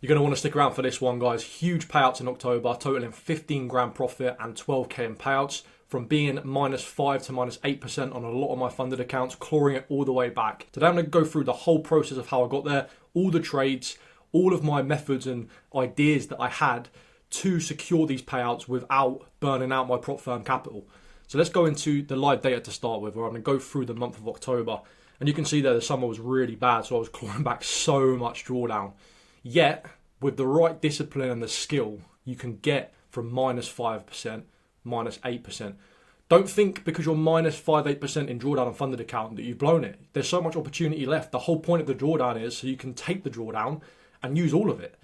You're going to want to stick around for this one, guys. Huge payouts in October, totaling 15 grand profit and 12k in payouts, from being -5 to -8% on a lot of my funded accounts, clawing it all the way back. Today I'm going to go through the whole process of how I got there, all the trades, all of my methods and ideas that I had to secure these payouts without burning out my prop firm capital. So let's go into the live data to start with, where I'm going to go through the month of October. And you can see there the summer was really bad, so I was clawing back so much drawdown. Yet, with the right discipline and the skill, you can get from -5%, -8%. Don't think because you're -5, 8% in drawdown and funded account that you've blown it. There's so much opportunity left. The whole point of the drawdown is so you can take the drawdown and use all of it.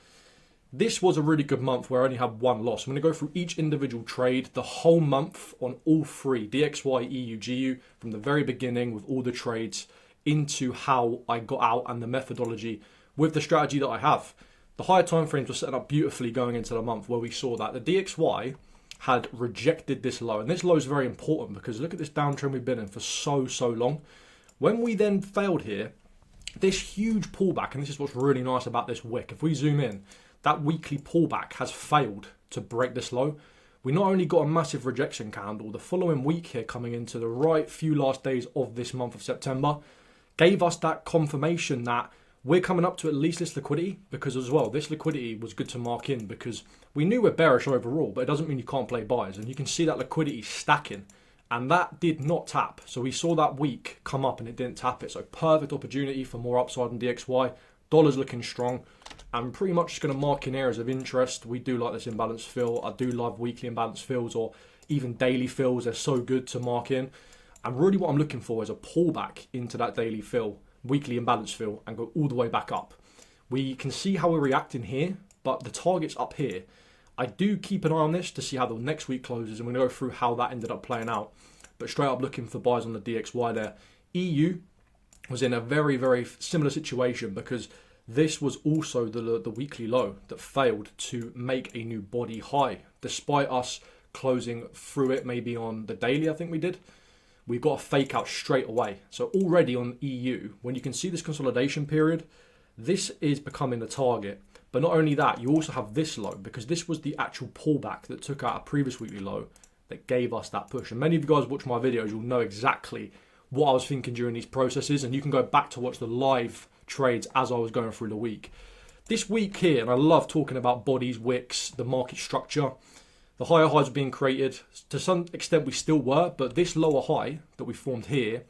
This was a really good month where I only had one loss. I'm going to go through each individual trade, the whole month on all three, DXY, EU, GU, from the very beginning with all the trades into how I got out and the methodology with the strategy that I have. The higher time frames were set up beautifully going into the month where we saw that the DXY had rejected this low. And this low is very important because look at this downtrend we've been in for so long. When we then failed here, this huge pullback, and this is what's really nice about this wick, if we zoom in, that weekly pullback has failed to break this low. We not only got a massive rejection candle, the following week here coming into the right few last days of this month of September gave us that confirmation that we're coming up to at least this liquidity, because as well, this liquidity was good to mark in because we knew we're bearish overall, but it doesn't mean you can't play buys. And you can see that liquidity stacking, and that did not tap. So we saw that week come up and it didn't tap it. So perfect opportunity for more upside in DXY. Dollar's looking strong. I'm pretty much just going to mark in areas of interest. We do like this imbalance fill. I do love weekly imbalance fills or even daily fills. They're so good to mark in. And really what I'm looking for is a pullback into that daily fill, weekly imbalance fill, and go all the way back up. We can see how we're reacting here, but the target's up here. I do keep an eye on this to see how the next week closes, and we're going to go through how that ended up playing out. But straight up looking for buys on the DXY there. EU was in a very similar situation because this was also the weekly low that failed to make a new body high. Despite us closing through it maybe on the daily, I think we did, we got a fake out straight away. So already on EU, when you can see this consolidation period, this is becoming the target. But not only that, you also have this low, because this was the actual pullback that took out a previous weekly low that gave us that push. And many of you guys watch my videos, you'll know exactly what I was thinking during these processes, and you can go back to watch the live trades as I was going through the week. This week here, and I love talking about bodies, wicks, the market structure, the higher highs are being created. To some extent we still were, but this lower high that we formed here,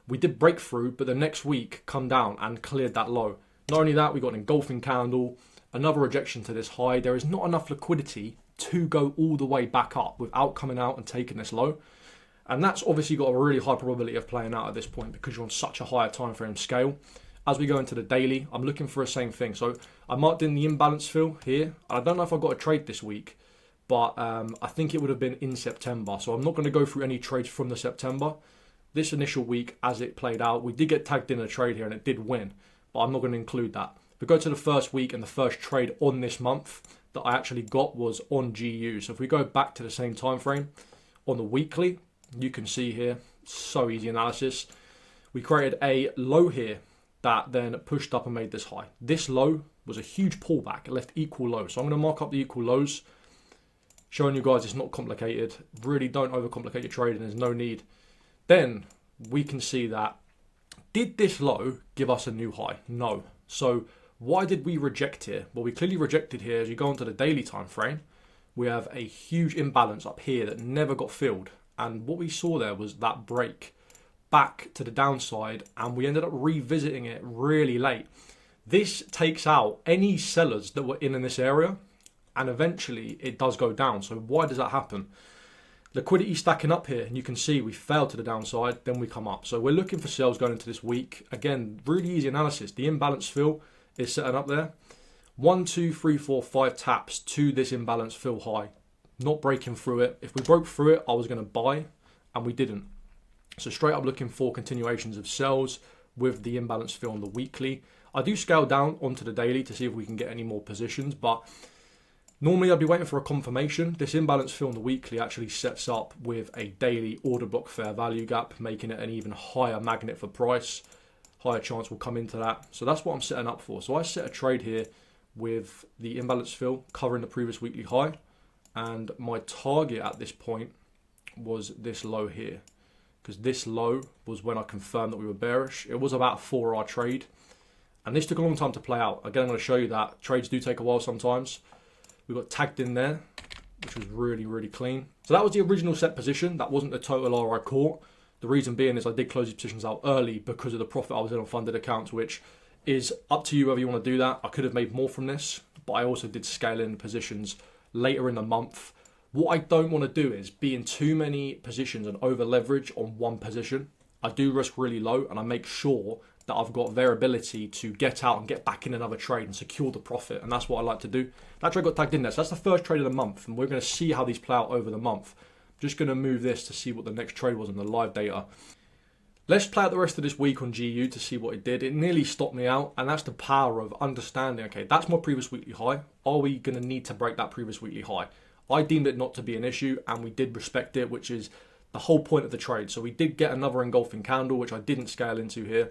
we did break through, but the next week come down and cleared that low. Not only that, we got an engulfing candle, another rejection to this high. There is not enough liquidity to go all the way back up without coming out and taking this low. And that's obviously got a really high probability of playing out at this point because you're on such a higher time frame scale. As we go into the daily, I'm looking for the same thing. So I marked in the imbalance fill here. I don't know if I got a trade this week, but I think it would have been in September. So I'm not going to go through any trades from the September. This initial week, as it played out, we did get tagged in a trade here and it did win, but I'm not going to include that. We go to the first week, and the first trade on this month that I actually got was on GU. So if we go back to the same time frame on the weekly, you can see here, so easy analysis. We created a low here that then pushed up and made this high. This low was a huge pullback. It left equal lows. So I'm going to mark up the equal lows, showing you guys it's not complicated. Really don't overcomplicate your trading. There's no need. Then we can see that, did this low give us a new high? No. So why did we reject here? Well, we clearly rejected here. As you go onto the daily time frame, we have a huge imbalance up here that never got filled. And what we saw there was that break back to the downside, and we ended up revisiting it really late. This takes out any sellers that were in this area, and eventually it does go down. So why does that happen? Liquidity stacking up here, and you can see we fell to the downside, then we come up. So we're looking for sales going into this week. Again, really easy analysis. The imbalance fill is setting up there. 1, 2, 3, 4, 5 taps to this imbalance fill high. Not breaking through it. If we broke through it, I was going to buy, and we didn't. So straight up looking for continuations of sells with the imbalance fill on the weekly. I do scale down onto the daily to see if we can get any more positions, but normally I'd be waiting for a confirmation. This imbalance fill on the weekly actually sets up with a daily order block fair value gap, making it an even higher magnet for price. Higher chance will come into that. So that's what I'm setting up for. So I set a trade here with the imbalance fill covering the previous weekly high. And my target at this point was this low here, because this low was when I confirmed that we were bearish. It was about a 4-hour trade, and this took a long time to play out. Again, I'm going to show you that trades do take a while sometimes. We got tagged in there, which was really, really clean. So that was the original set position. That wasn't the total R I caught. The reason being is I did close these positions out early because of the profit I was in on funded accounts, which is up to you whether you want to do that. I could have made more from this, but I also did scale in positions later in the month. What I don't want to do is be in too many positions and over leverage on one position. I do risk really low, and I make sure that I've got variability to get out and get back in another trade and secure the profit. And that's what I like to do. That trade got tagged in there. So that's the first trade of the month. And we're going to see how these play out over the month. I'm just going to move this to see what the next trade was in the live data. Let's play out the rest of this week on GU to see what it did. It nearly stopped me out. And that's the power of understanding, okay, that's my previous weekly high. Are we going to need to break that previous weekly high? I deemed it not to be an issue, and we did respect it, which is the whole point of the trade. So we did get another engulfing candle, which I didn't scale into here.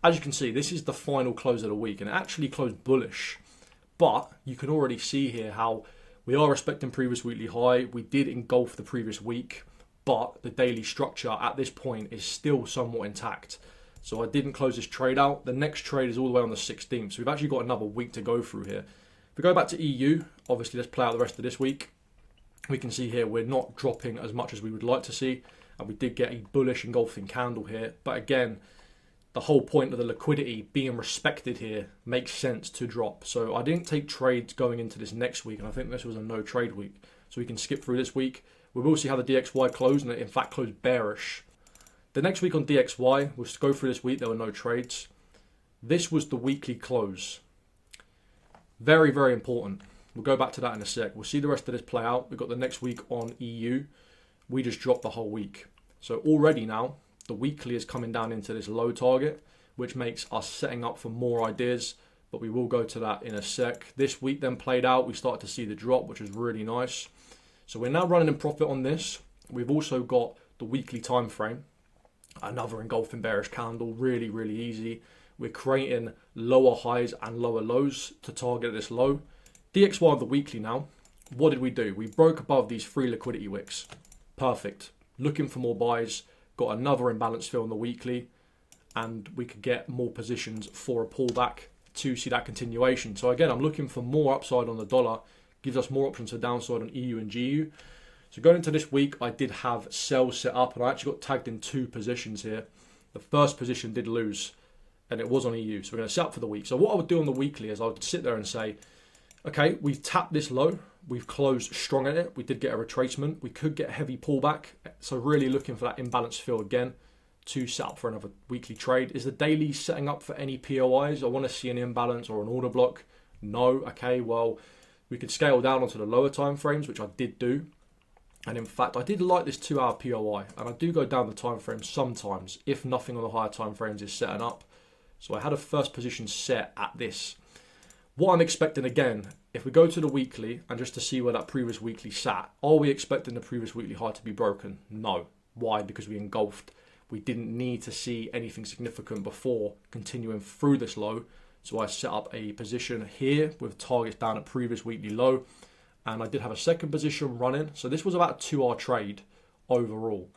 As you can see, this is the final close of the week, and it actually closed bullish. But you can already see here how we are respecting previous weekly high. We did engulf the previous week, but the daily structure at this point is still somewhat intact. So I didn't close this trade out. The next trade is all the way on the 16th. So we've actually got another week to go through here. If we go back to EU, obviously let's play out the rest of this week. We can see here we're not dropping as much as we would like to see. And we did get a bullish engulfing candle here. But again, the whole point of the liquidity being respected here makes sense to drop. So I didn't take trades going into this next week, and I think this was a no trade week. So we can skip through this week. We will see how the DXY closed, and it in fact closed bearish. The next week on DXY, we'll go through this week, there were no trades. This was the weekly close. Very, very important. We'll go back to that in a sec. We'll see the rest of this play out. We've got the next week on EU. We just dropped the whole week. So already now, the weekly is coming down into this low target, which makes us setting up for more ideas, but we will go to that in a sec. This week then played out. We started to see the drop, which is really nice. So we're now running in profit on this. We've also got the weekly time frame. Another engulfing bearish candle, really, really easy. We're creating lower highs and lower lows to target this low. DXY of the weekly now. What did we do? We broke above these 3 liquidity wicks. Perfect. Looking for more buys. Got another imbalance fill on the weekly, and we could get more positions for a pullback to see that continuation. So again, I'm looking for more upside on the dollar. Gives us more options for downside on EU and GU. So going into this week, I did have sells set up, and I actually got tagged in 2 positions here. The first position did lose, and it was on EU. So we're going to set up for the week. So what I would do on the weekly is I would sit there and say, okay, we've tapped this low. We've closed strong at it. We did get a retracement. We could get a heavy pullback. So really looking for that imbalance fill again to set up for another weekly trade. Is the daily setting up for any POIs? I want to see an imbalance or an order block. No. Okay, well, we could scale down onto the lower time frames, which I did do. And in fact, I did like this 2-hour POI. And I do go down the time frame sometimes if nothing on the higher time frames is setting up. So I had a first position set at this. What I'm expecting again, if we go to the weekly and just to see where that previous weekly sat, are we expecting the previous weekly high to be broken? No. Why? Because we engulfed. We didn't need to see anything significant before continuing through this low. So I set up a position here with targets down at previous weekly low. And I did have a second position running. So this was about a 2-hour trade overall.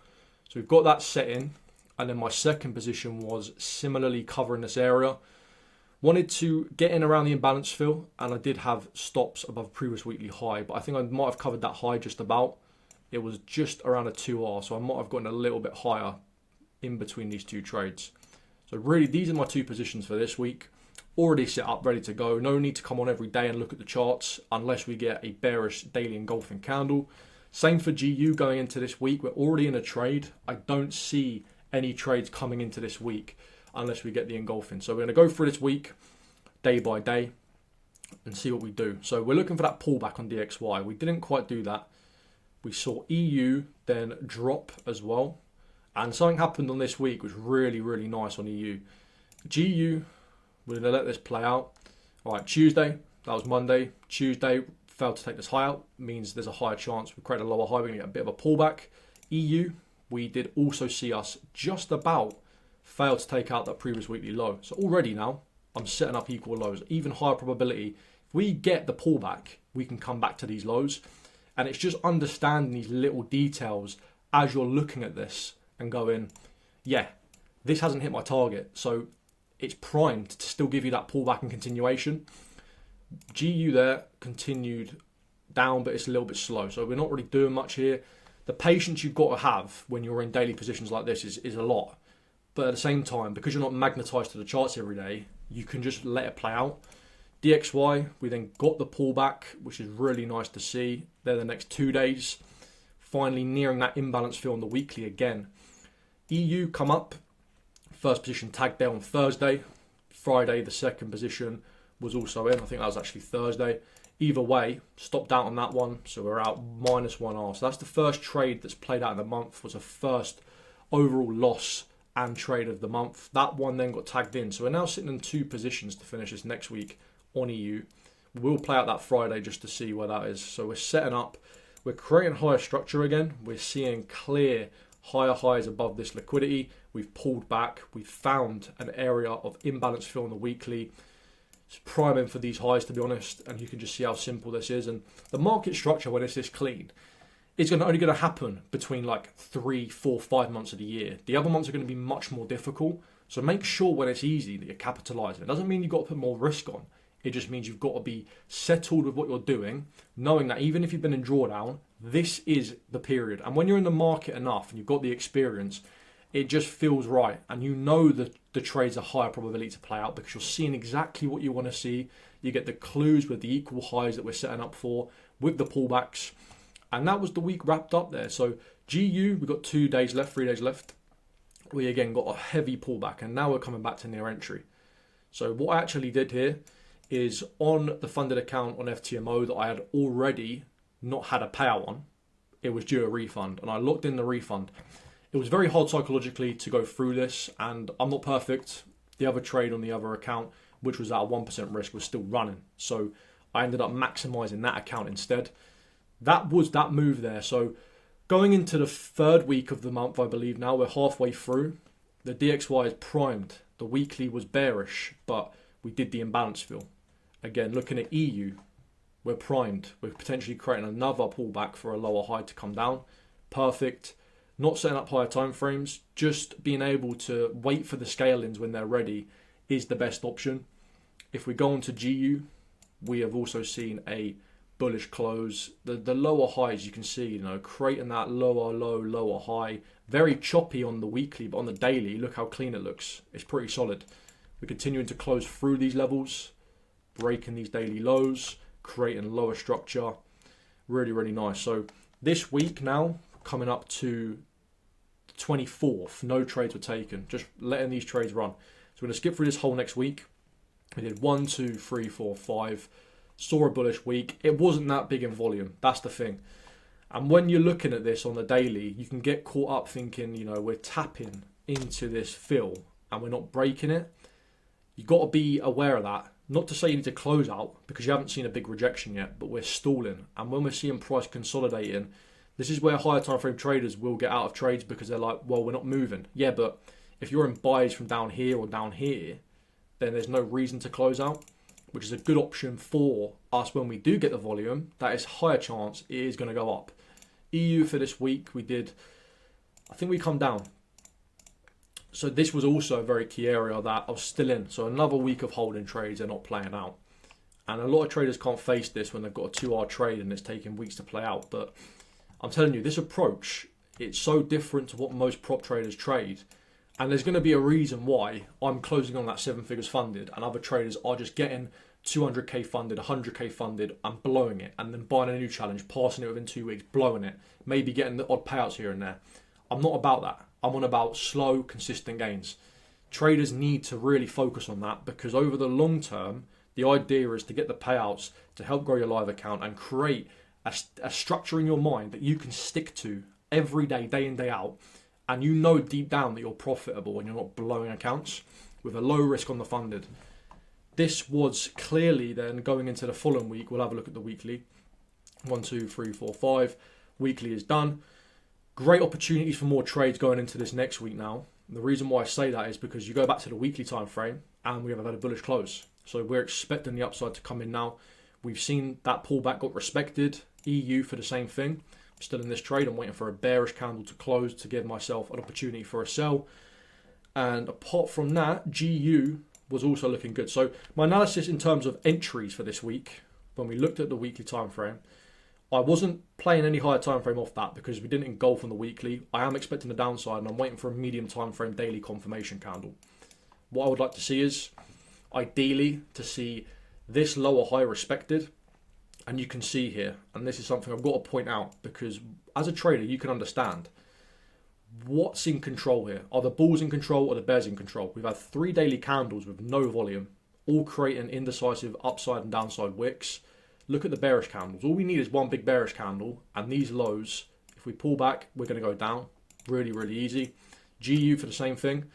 So we've got that set in. And then my second position was similarly covering this area. Wanted to get in around the imbalance fill, and I did have stops above previous weekly high, but I think I might have covered that high just about. It was just around a 2R, so I might have gotten a little bit higher in between these 2 trades. So really, these are my 2 positions for this week. Already set up, ready to go. No need to come on every day and look at the charts unless we get a bearish daily engulfing candle. Same for GU going into this week. We're already in a trade. I don't see any trades coming into this week unless we get the engulfing. So we're going to go through this week day by day and see what we do. So we're looking for that pullback on DXY. We didn't quite do that. We saw EU then drop as well. And something happened on this week which was really, really nice on EU. GU, we're going to let this play out. All right, Tuesday, that was Monday. Tuesday, failed to take this high out. Means there's a higher chance we create a lower high. We're going to get a bit of a pullback. EU, we did also see us just about failed to take out that previous weekly low. So already now, I'm setting up equal lows. Even higher probability If we get the pullback, we can come back to these lows. And it's just understanding these little details as you're looking at this and going, yeah, this hasn't hit my target. So it's primed to still give you that pullback and continuation. GU there continued down, but it's a little bit slow. So we're not really doing much here. The patience you've got to have when you're in daily positions like this is a lot. But at the same time, because you're not magnetized to the charts every day, you can just let it play out. DXY, we then got the pullback, which is really nice to see. They're the next 2 days, finally nearing that imbalance fill on the weekly again. EU come up, first position tagged there on Thursday. Friday, the second position was also in. I think that was actually Thursday. Either way, stopped out on that one, so we're out -1R. So that's the first trade that's played out in the month, was a first overall loss and trade of the month. That one then got tagged in. So we're now sitting in 2 positions to finish this next week on EU. We'll play out that Friday just to see where that is. So we're setting up, we're creating higher structure again. We're seeing clear higher highs above this liquidity. We've pulled back. We've found an area of imbalance fill on the weekly. It's priming for these highs, to be honest, and you can just see how simple this is. And the market structure, when it's this clean, it's only going to happen between like 3, 4, 5 months of the year. The other months are going to be much more difficult. So make sure when it's easy that you're capitalising. It doesn't mean you've got to put more risk on. It just means you've got to be settled with what you're doing, knowing that even if you've been in drawdown, this is the period. And when you're in the market enough and you've got the experience, it just feels right. And you know that the trades are higher probability to play out because you're seeing exactly what you want to see. You get the clues with the equal highs that we're setting up for with the pullbacks. And that was the week wrapped up there. So GU, we've got 2 days left, 3 days left. We again got a heavy pullback and now we're coming back to near entry. So what I actually did here is on the funded account on FTMO that I had already not had a payout on, it was due a refund and I locked in the refund. It was very hard psychologically to go through this and I'm not perfect. The other trade on the other account, which was at a 1% risk, was still running. So I ended up maximizing that account instead. That was that move there. So going into the 3rd week of the month, I believe now, we're halfway through. The DXY is primed. The weekly was bearish, but we did the imbalance fill. Again, looking at EU, we're primed. We're potentially creating another pullback for a lower high to come down. Perfect. Not setting up higher time frames, just being able to wait for the scale-ins when they're ready is the best option. If we go on to GU, we have also seen a bullish close. The lower highs you can see, creating that lower low, lower high. Very choppy on the weekly, but on the daily, look how clean it looks. It's pretty solid. We're continuing to close through these levels, breaking these daily lows, creating lower structure. Really, really nice. So this week now, coming up to 24th, no trades were taken, just letting these trades run. So we're going to skip through this whole next week. We did 1, 2, 3, 4, 5. Saw a bullish week. It wasn't that big in volume. That's the thing. And when you're looking at this on the daily, you can get caught up thinking, we're tapping into this fill and we're not breaking it. You've got to be aware of that. Not to say you need to close out because you haven't seen a big rejection yet, but we're stalling. And when we're seeing price consolidating, this is where higher time frame traders will get out of trades because they're like, well, we're not moving. Yeah, but if you're in buys from down here or down here, then there's no reason to close out, which is a good option for us when we do get the volume. That is higher chance it is going to go up. EU for this week, I think we come down. So this was also a very key area that I was still in. So another week of holding trades, they're not playing out. And a lot of traders can't face this when they've got a 2-hour trade and it's taking weeks to play out. But I'm telling you, this approach, it's so different to what most prop traders trade. And there's going to be a reason why I'm closing on that 7 figures funded and other traders are just getting 200k funded, 100k funded and blowing it and then buying a new challenge, passing it within 2 weeks, blowing it, maybe getting the odd payouts here and there. I'm not about that. I'm on about slow, consistent gains. Traders need to really focus on that because over the long term, the idea is to get the payouts to help grow your live account and create a structure in your mind that you can stick to every day, day in, day out. And you know deep down that you're profitable and you're not blowing accounts with a low risk on the funded. This was clearly then going into the following week. We'll have a look at the weekly. 1, 2, 3, 4, 5. Weekly is done. Great opportunities for more trades going into this next week now. And the reason why I say that is because you go back to the weekly time frame and we have had a bullish close. So we're expecting the upside to come in now. We've seen that pullback got respected. EU for the same thing. I'm still in this trade. I'm waiting for a bearish candle to close to give myself an opportunity for a sell. And apart from that, GU was also looking good. So my analysis in terms of entries for this week, when we looked at the weekly time frame, I wasn't playing any higher time frame off that because we didn't engulf on the weekly. I am expecting the downside, and I'm waiting for a medium time frame daily confirmation candle. What I would like to see is, ideally, to see this lower high respected. And you can see here, and this is something I've got to point out, because as a trader, you can understand what's in control here. Are the bulls in control or the bears in control? We've had 3 daily candles with no volume, all creating indecisive upside and downside wicks. Look at the bearish candles. All we need is one big bearish candle, and these lows, if we pull back, we're going to go down. Really, really easy. GU for the same thing.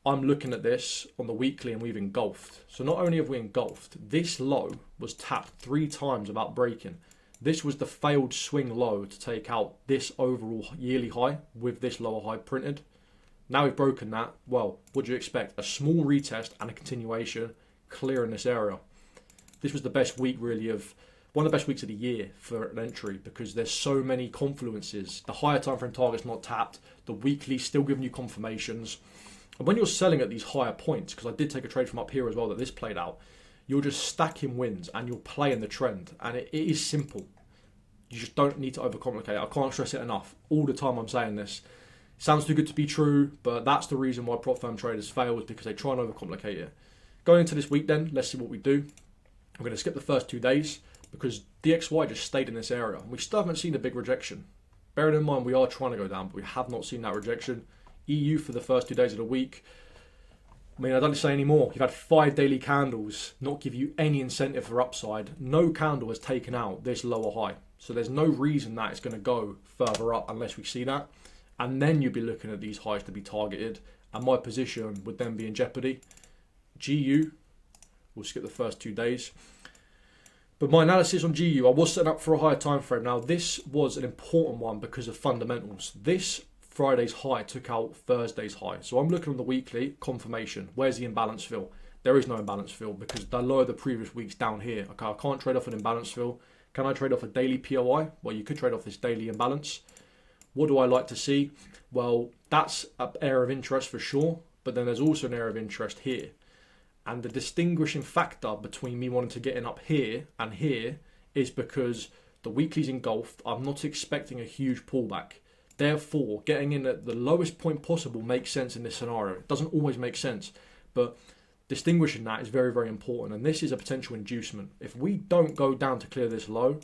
I'm looking at this on the weekly and we've engulfed. So not only have we engulfed, this low was tapped 3 times without breaking. This was the failed swing low to take out this overall yearly high with this lower high printed. Now we've broken that. Well, what do you expect? A small retest and a continuation, clearing this area. This was the best week really of, one of the best weeks of the year for an entry, because there's so many confluences. The higher time frame target's not tapped. The weekly still giving you confirmations. And when you're selling at these higher points, because I did take a trade from up here as well that this played out, you're just stacking wins and you're playing the trend. And it is simple. You just don't need to overcomplicate it. I can't stress it enough. All the time I'm saying this. It sounds too good to be true, but that's the reason why prop firm traders fail, is because they try and overcomplicate it. Going into this week then, let's see what we do. I'm going to skip the first 2 days because DXY just stayed in this area. We still haven't seen a big rejection. Bearing in mind we are trying to go down, but we have not seen that rejection. EU for the first 2 days of the week. I mean, I don't say any more. You've had 5 daily candles not give you any incentive for upside. No candle has taken out this lower high. So there's no reason that it's going to go further up unless we see that. And then you'll be looking at these highs to be targeted. And my position would then be in jeopardy. GU, we'll skip the first 2 days. But my analysis on GU, I was setting up for a higher time frame. Now, this was an important one because of fundamentals. This Friday's high took out Thursday's high. So I'm looking on the weekly confirmation. Where's the imbalance fill? There is no imbalance fill because the low of the previous week's down here. Okay, I can't trade off an imbalance fill. Can I trade off a daily POI? Well, you could trade off this daily imbalance. What do I like to see? Well, that's an area of interest for sure. But then there's also an area of interest here. And the distinguishing factor between me wanting to get in up here and here is because the weekly's engulfed. I'm not expecting a huge pullback. Therefore, getting in at the lowest point possible makes sense in this scenario. It doesn't always make sense, but distinguishing that is very, very important. And this is a potential inducement. If we don't go down to clear this low,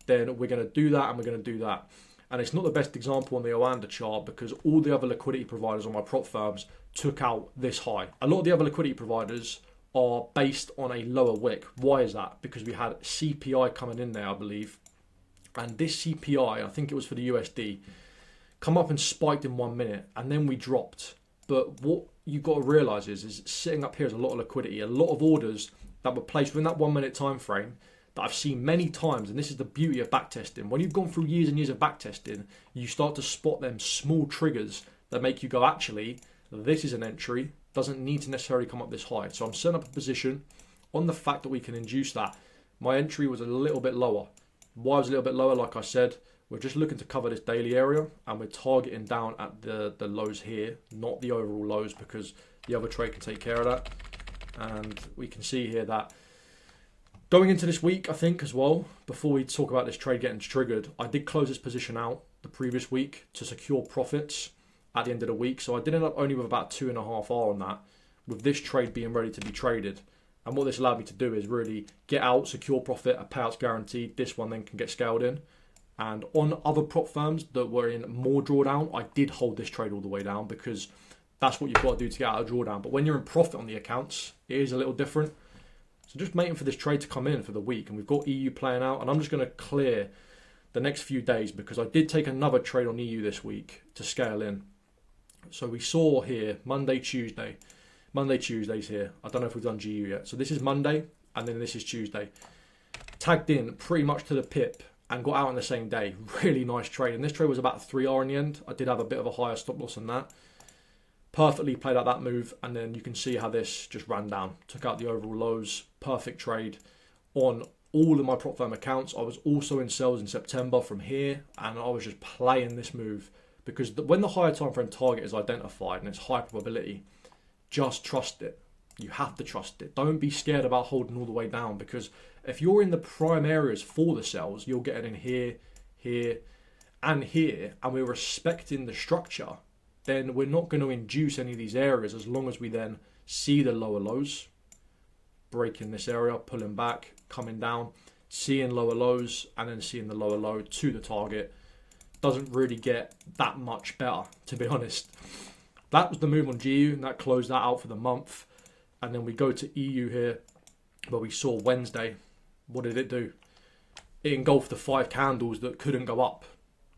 then we're going to do that and we're going to do that. And it's not the best example on the Oanda chart because all the other liquidity providers on my prop firms took out this high. A lot of the other liquidity providers are based on a lower wick. Why is that? Because we had CPI coming in there, I believe. And this CPI, I think it was for the USD, come up and spiked in 1 minute and then we dropped. But what you've got to realise is sitting up here is a lot of liquidity, a lot of orders that were placed within that 1 minute time frame that I've seen many times. And this is the beauty of backtesting. When you've gone through years and years of backtesting, you start to spot them small triggers that make you go, actually, this is an entry, doesn't need to necessarily come up this high. So I'm setting up a position on the fact that we can induce that. My entry was a little bit lower. Why was a little bit lower? Like I said, we're just looking to cover this daily area and we're targeting down at the lows here, not the overall lows, because the other trade can take care of that. And we can see here that going into this week, I think as well, before we talk about this trade getting triggered, I did close this position out the previous week to secure profits at the end of the week. So I did end up only with about 2.5 R on that, with this trade being ready to be traded. And what this allowed me to do is really get out, secure profit, a payout's guaranteed. This one then can get scaled in. And on other prop firms that were in more drawdown, I did hold this trade all the way down because that's what you've got to do to get out of drawdown. But when you're in profit on the accounts, it is a little different. So just waiting for this trade to come in for the week. And we've got EU playing out. And I'm just going to clear the next few days because I did take another trade on EU this week to scale in. So we saw here Monday, Tuesday. Monday, Tuesday's here. I don't know if we've done GU yet. So this is Monday and then this is Tuesday. Tagged in pretty much to the pip and got out on the same day. Really nice trade. And this trade was about 3R in the end. I did have a bit of a higher stop loss than that. Perfectly played out that move. And then you can see how this just ran down. Took out the overall lows. Perfect trade on all of my prop firm accounts. I was also in sales in September from here, and I was just playing this move because when the higher time frame target is identified and it's high probability, just trust it. You have to trust it. Don't be scared about holding all the way down, because if you're in the prime areas for the sells, you'll get it in here, here, and here, and we're respecting the structure, then we're not going to induce any of these areas as long as we then see the lower lows, breaking this area, pulling back, coming down, seeing lower lows, and then seeing the lower low to the target. Doesn't really get that much better, to be honest. That was the move on GU, and that closed that out for the month. And then we go to EU here, where we saw Wednesday. What did it do? It engulfed the 5 candles that couldn't go up.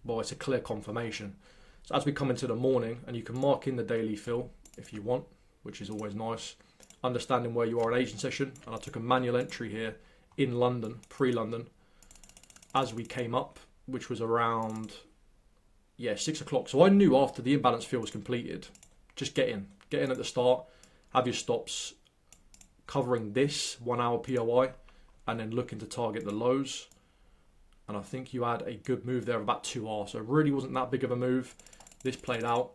Well, it's a clear confirmation. So as we come into the morning, and you can mark in the daily fill if you want, which is always nice, understanding where you are in Asian session. And I took a manual entry here in London, pre-London, as we came up, which was around 6 o'clock. So I knew after the imbalance fill was completed, just get in at the start, have your stops covering this 1 hour POI, and then looking to target the lows. And I think you had a good move there of about 2 hours. So it really wasn't that big of a move. This played out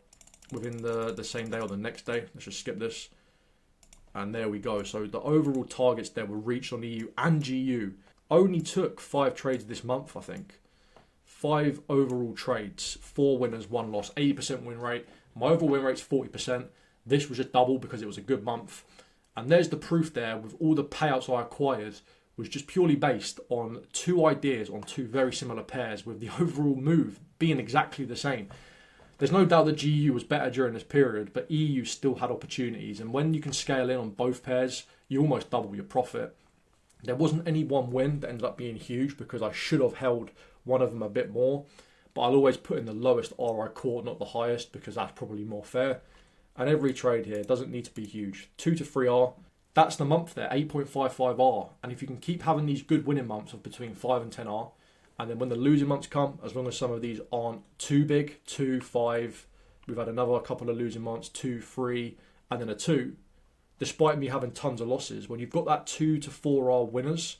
within the same day or the next day. Let's just skip this. And there we go. So the overall targets there were reached on EU and GU. Only took 5 trades this month, I think. 5 overall trades, 4 winners, 1 loss, 80% win rate. My overall win rate's 40%. This was just double because it was a good month. And there's the proof there with all the payouts I acquired was just purely based on 2 ideas on 2 very similar pairs, with the overall move being exactly the same. There's no doubt that GU was better during this period, but EU still had opportunities. And when you can scale in on both pairs, you almost double your profit. There wasn't any one win that ended up being huge because I should have held one of them a bit more. But I'll always put in the lowest RI caught, not the highest, because that's probably more fair. And every trade here doesn't need to be huge. 2 to 3R, that's the month there, 8.55R. And if you can keep having these good winning months of between 5 and 10R, and then when the losing months come, as long as some of these aren't too big, 2, 5, we've had another couple of losing months, 2, 3, and then a 2. Despite me having tons of losses, when you've got that 2 to 4R winners,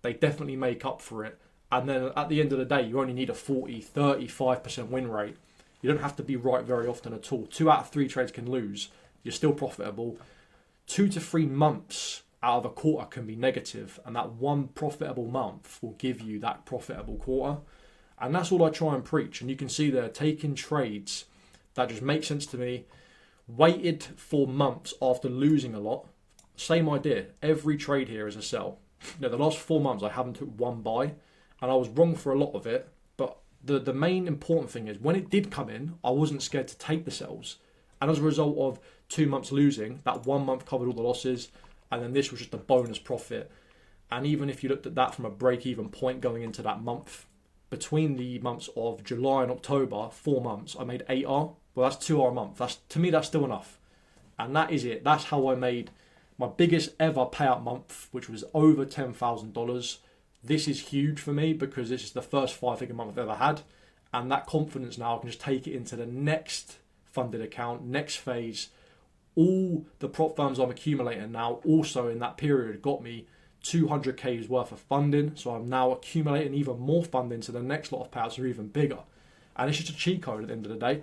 they definitely make up for it. And then at the end of the day, you only need a 40, 35% win rate. You don't have to be right very often at all. 2 out of 3 trades can lose. You're still profitable. 2 to 3 months out of a quarter can be negative, and that one profitable month will give you that profitable quarter. And that's all I try and preach. And you can see there, taking trades that just make sense to me, waited for months after losing a lot. Same idea. Every trade here is a sell. The last 4 months I haven't took one buy, and I was wrong for a lot of it. But the main important thing is when it did come in, I wasn't scared to take the sells. And as a result of 2 months losing, that 1 month covered all the losses, and then this was just a bonus profit. And even if you looked at that from a break-even point going into that month, between the months of July and October, 4 months, I made 8R. Well, that's 2R a month. To me, that's still enough. And that is it. That's how I made my biggest ever payout month, which was over $10,000. This is huge for me because this is the first 5-figure month I've ever had. And that confidence now, I can just take it into the next funded account, next phase. All the prop firms I'm accumulating now also in that period got me 200K's worth of funding. So I'm now accumulating even more funding, so the next lot of payouts are even bigger. And it's just a cheat code at the end of the day.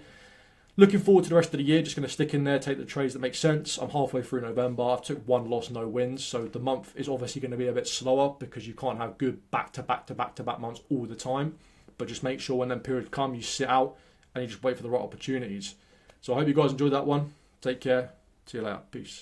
Looking forward to the rest of the year, just going to stick in there, take the trades that make sense. I'm halfway through November. I've took 1 loss, no wins. So the month is obviously going to be a bit slower because you can't have good back-to-back months all the time. But just make sure when them periods come, you sit out and you just wait for the right opportunities. So I hope you guys enjoyed that one. Take care. See you later. Peace.